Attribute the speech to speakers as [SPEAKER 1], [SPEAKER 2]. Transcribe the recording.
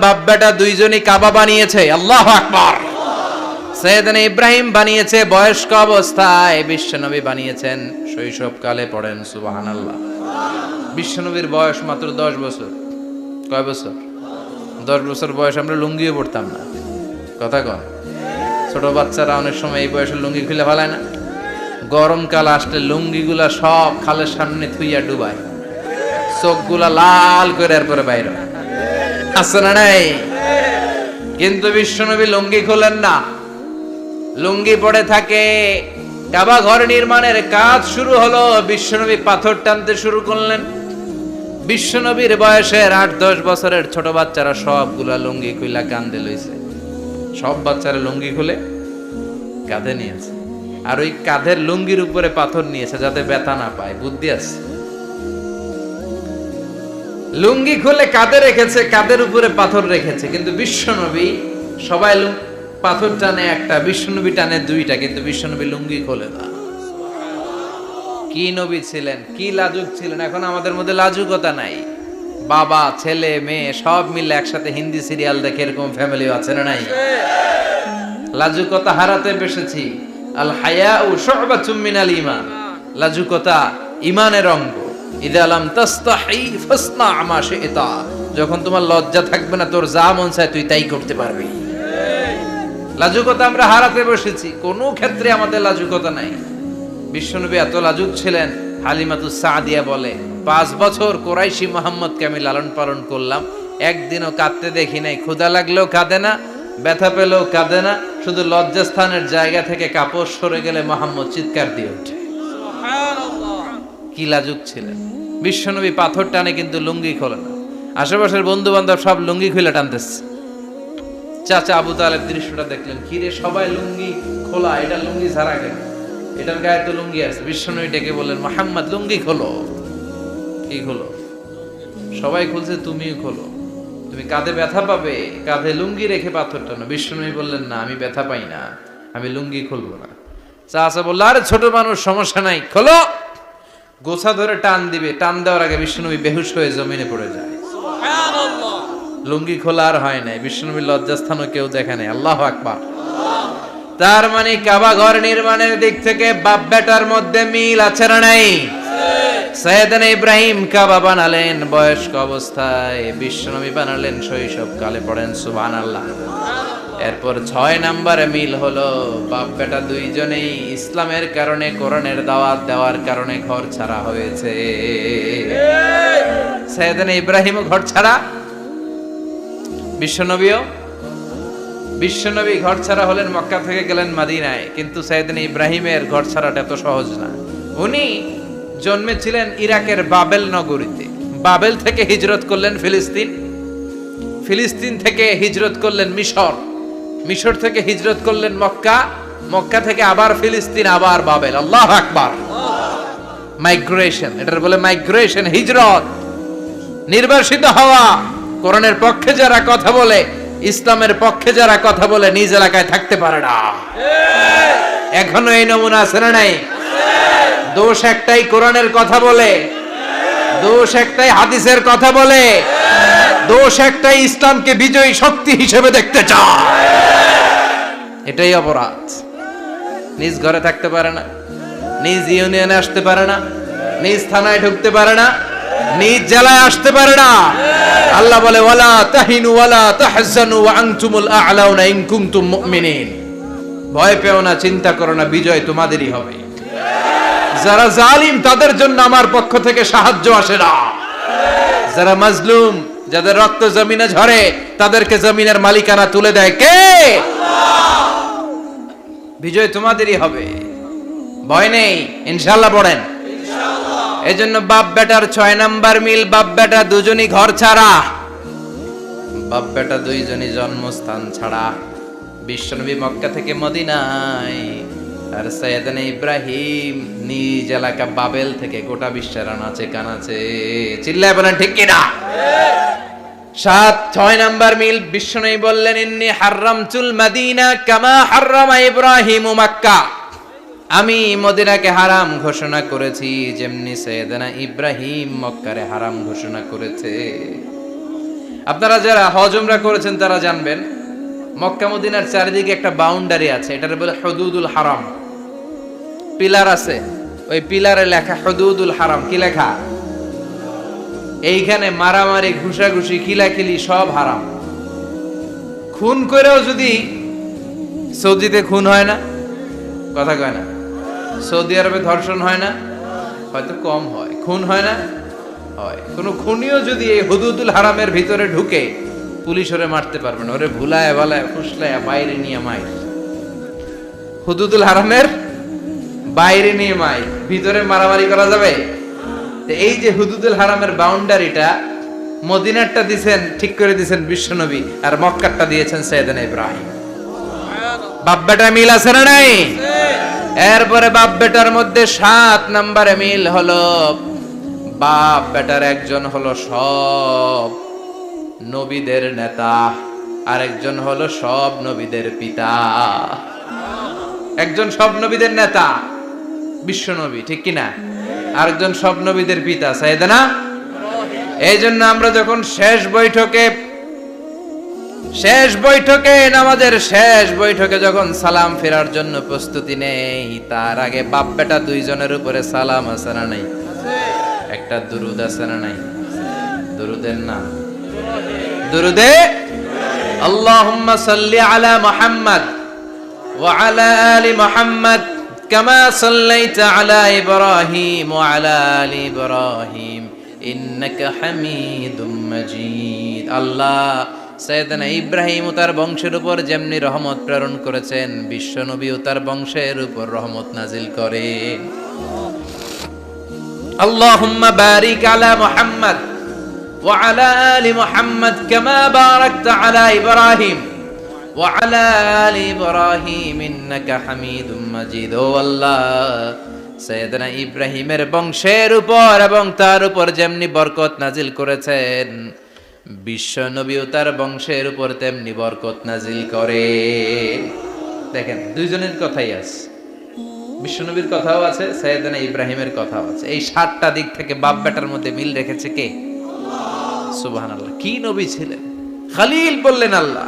[SPEAKER 1] বাপ বেটা দুইজনই কাবা বানিয়েছে। আল্লাহু আকবার। সাইয়েদনা ইব্রাহিম বানিয়েছে বয়স্ক অবস্থায়, বিশ্বনবী বানিয়েছেন শৈশবকালে। পড়েন সুবহানাল্লাহ। বিশ্বনবীর বয়স মাত্র 10 বছর। কয় বছর? 10 বছর বয়স আমরা লুঙ্গিও পরতাম না। কথা কন। ছোট বাচ্চারা অনেক সময় এই বয়সে লুঙ্গি খুলে ফেলায় না। গরমকাল আসলে লুঙ্গিগুলা সব খালের সামনে থুইয়া ডুবায়, চোখগুলা লাল করে এরপরে বাইরে আছে না নাই। কিন্তু বিশ্বনবী লুঙ্গি খোলেন না, লুঙ্গি পড়ে থাকে। কাবা ঘর নির্মাণের কাজ শুরু হলো, বিশ্বনবী পাথর টানতে শুরু করলেন। বিশ্বনবীর বয়সের 8-10 বছরের ছোট বাচ্চারা সবগুলা লুঙ্গি খুইলা কাঁধে লইছে। সব বাচ্চারা লুঙ্গি খুলে কাঁধে নিয়েছে, আর ওই কাঁধের লুঙ্গির উপরে পাথর নিয়েছে যাতে ব্যথা না পায়। বুদ্ধি আছে। লুঙ্গি খুলে কাঁধে রেখেছে, কাঁধের উপরে পাথর রেখেছে। কিন্তু বিশ্বনবী, সবাই পাথর টানে একটা, বিশ্বনবী টানে দুইটা, কিন্তু বিশ্বনবী লুঙ্গি খোলে না। কি নবী ছিলেন, কি লাজুক ছিলেন। এখন আমাদের মধ্যে লাজুকতা নাই। বাবা ছেলে মেয়ে সব মিলে একসাথে হিন্দি সিরিয়াল দেখে, এরকম ফ্যামিলি আছে না নাই? লাজুকতা হারাতে বসেছি। আল হায়াউ শু'বাতুম মিনাল ঈমান। লাজুকতা ঈমানের অঙ্গ। ইযা লাম তাস্তাহি ফাসনা মা শি'তা। যখন তোমার লজ্জা থাকবে না, তোর যা মন চায় তুই তাই করতে পারবি। লাজুকতা আমরা হারাতে বসেছি, কোনো ক্ষেত্রে আমাদের লাজুকতা নাই। বিশ্বনবী এত লাজুক ছিলেন, হালিমাতুস সাদিয়া বলে 5 বছর কোরাইশি মুহাম্মদকে আমি লালন পালন করলাম, একদিনও কাঁদতে দেখি নাই। ক্ষুধা লাগলেও কাঁদে না, ব্যথা পেলেও কাঁদে না। শুধু লজ্জাস্থানের জায়গা থেকে কাপড় সরে গেলে মুহাম্মদ চিৎকার দিয়ে ওঠে। কি লাজুক ছিলেন বিশ্বনবী। পাথর টানে কিন্তু লুঙ্গি খোলে না। আশেপাশের বন্ধু বান্ধব সব লুঙ্গি খুলে টানতেছে। চাচা আবু তালেব দৃশ্যটা দেখলেন, কি রে সবাই লুঙ্গি খোলা, এটা লুঙ্গি ছাড়া কেন? এটার গায়ে তো লুঙ্গি আছে। বিশ্বনবী ডেকে বললেন, মুহাম্মদ লুঙ্গি খোলো। কি খোলো? সবাই খুলছে, তুমিও খোলো। তুমি কাঁধে ব্যথা পাবে, কাঁধে লুঙ্গি রেখে পাথর টানো। বিশ্বনবী বললেন, না আমি ব্যথা পাই না, আমি লুঙ্গি খুলবো না। চাচা বলল, আরে ছোট মানুষ, সমস্যা নাই, খোলো। গোছা ধরে টান দিবে, টান দেওয়ার আগে বিশ্বনবী বেহুশ হয়ে জমিনে পড়ে যায়। লুঙ্গি খোলা আর হয় নাই। বিশ্বনবীর লজ্জাস্থানও কেউ দেখে নাই। আল্লাহু আকবার। তার মানে কাবা ঘর নির্মাণের দিক থেকে বাপ বেটার মধ্যে মিল আছে না নাই? সাইয়েদনা ইব্রাহিম কাবা বানালেন বয়স্ক অবস্থায়, বিশ্বনবী বানালেন শৈশবকালে। পড়েন সুবহানাল্লাহ। এরপর 6 নম্বরে মিল হলো, বাপ বেটা দুইজনেই ইসলামের কারণে, কোরআনের দাওয়াত দেওয়ার কারণে ঘর ছাড়া হয়েছে। সাইয়েদনা ইব্রাহিমও ঘর ছাড়া, বিশ্বনবী ঘর ছাড়া হলেন, মক্কা থেকে গেলেন মদিনায়। কিন্তু সাইয়েদনা ইব্রাহিমের ঘর ছাড়াটা এত সহজ না। উনি জন্মেছিলেন ইরাকের বাবেল নগরীতে। বাবেল থেকে হিজরত করলেন ফিলিস্তিন, ফিলিস্তিন থেকে হিজরত করলেন মিশর, মিশর থেকে হিজরত করলেন মক্কা, মক্কা থেকে আবার ফিলিস্তিন, আবার বাবেল। আল্লাহু আকবার। মাইগ্রেশন, এটার বলে মাইগ্রেশন, হিজরত, নির্বাসিত হওয়া। কোরআনের পক্ষে যারা কথা বলে, ইসলামের পক্ষে যারা কথা বলে, নিজ এলাকায় থাকতে পারে না। এখনো এই নমুনা আছে না নাই? দোষ একটাই, কোরআনের কথা বলে। দোষ একটাই, হাদিসের কথা বলে। দোষ একটাই, ইসলামকে বিজয়ী শক্তি হিসেবে দেখতে চায়। এটাই অপরাধ। নিজ ঘরে থাকতে পারে না, নিজ ইউনিয়নে আসতে পারে না, নিজ থানায় ঢুকতে পারে না, নিজ জেলায় আসতে পারে না। আল্লাহ বলে, ওয়ালা তাহিনু ওয়ালা তাহজানু ওয়া আনতুমুল আ'লাউনা ইন কুনতুম মুমিনিন। ভয় পেও না, চিন্তা করো না, বিজয় তোমাদেরই হবে। যারা জালিম তাদের জন্য আমার পক্ষ থেকে সাহায্য আসে না। যারা মাজলুম, যাদের রক্ত জমিনে ঝরে, তাদেরকে জমিনের মালিকানা তুলে দেয় কে? আল্লাহ। বিজয় তোমাদেরই হবে, ভয় নেই, ইনশাআল্লাহ। পড়েন ইনশাআল্লাহ। এজন্য বাপ বেটার 6 নাম্বার মিল, বাপ বেটা দুজনই ঘর ছাড়া, বাপ বেটা দুইজনই জন্মস্থান ছাড়া। বিশ্বনবী মক্কা থেকে মদিনায়, আর সাইয়েদনা ইব্রাহিম নিজ এলাকা বাবেল থেকে গোটা বিশ্বের আনাচে কানাচে। চিল্লায় বলেন ঠিক কিনা? 6 নাম্বার মিল, বিশ্বনবী বললেন, ইন্নী হারামতুল মদিনা কামা হারামা ইব্রাহিম মক্কা। আমি মদিনাকে হারাম ঘোষণা করেছি, যেমনি সাইয়েদনা ইব্রাহিম মক্কারে হারাম ঘোষণা করেছে। আপনারা যারা হজ উমরা করেছেন তারা জানবেন মক্কা মদিনার চারিদিকে একটা বাউন্ডারি আছে, এটার বলে হুদুদুল হারাম। পিলার আছে, ওই পিলারে লেখা হুদুদুল হারাম। কি লেখা? এইখানে মারামারি, ঘুষাঘুষি, খিলাখিলি সব হারাম। খুন করেও যদি, সৌদিতে খুন হয় না, কথা কয় না, সৌদি আরবে ধর্ষণ হয় না, হয়তো কম হয়, খুন হয় না, হয়। কোন খুনিও যদি এই হুদুদুল হারামের ভিতরে ঢুকে, পুলিশ ওরে মারতে পারবে না, ওরে ভুলায় ভালায় ফুসলায় বাইরে নিয়ে মাই। হুদুদুল হারামের বাইরে নিয়ে মাই, ভিতরে মারামারি করা যাবে? এই যে হুদুদুল হারামের বাউন্ডারিটা, মদিনারটা দিয়েছেন, ঠিক করে দিয়েছেন বিশ্বনবী, আর মক্কারটা দিয়েছেন সাইয়েদনা ইব্রাহিম। বাপ বেটা মিল আছে না নাই? এরপরে বাপ বেটার মধ্যে 7 নম্বরে মিল হলো, বাপ বেটার একজন হলো সব নবীদের নেতা, আর একজন হলো সব নবীদের পিতা। একজন সব নবীদের নেতা বিশ্ব নবী, ঠিক কিনা? আরেকজন সব নবীদের পিতা সাইয়েদনা। এই জন্য আমরা যখন শেষ বৈঠকে নামাজের শেষ বৈঠকে যখন সালাম ফেরার জন্য প্রস্তুতি নেই, তার আগে বাপ বেটা দুইজনের উপরে সালাম আছে না নাই? একটা দুরুদ আছে না নাই? দুরুদের নাম দুরুদে আল্লাহুম্মা সাল্লি আলা মুহাম্মদ ওয়া আলা আলি মুহাম্মদ কামা সাল্লাইতা আলা ইব্রাহিম ওয়া আলা আলি ইব্রাহিম ইন্নাকা হামিদুম মাজিদ। আল্লাহ সাইয়েদনা ইব্রাহিম ও তার বংশের উপর যেমনি রহমত প্রেরণ করেছেন, বিশ্ব নবী ও তার বংশের উপর রহমত নাজিল করেন। আল্লাহুম্মা বারিক আলা মুহাম্মদ ওয়া আলা আলি মুহাম্মদ কামা বারাকতা আলা ইব্রাহিম ওয়া আলা আলি ইব্রাহিম ইন্নাকা হামিদুম মাজিদ। ও আল্লাহ, সাইয়েদনা ইব্রাহিমের বংশের উপর এবং তার উপর যেমনি বরকত নাজিল করেছেন, বিশ্ব নবী ও তার বংশের উপর তেমনি বরকত নাজিল করে। দেখেন, দুইজনের কথাই আছে, বিশ্বনবীর কথাও আছে, সাইয়েদনা ইব্রাহিমের কথাও আছে। এই 7টা দিক থেকে বাপ বেটার মধ্যে মিল রেখেছে কে? সুবহানাল্লাহ। কি নবী ছিলেন! খলিল বললেন আল্লাহ।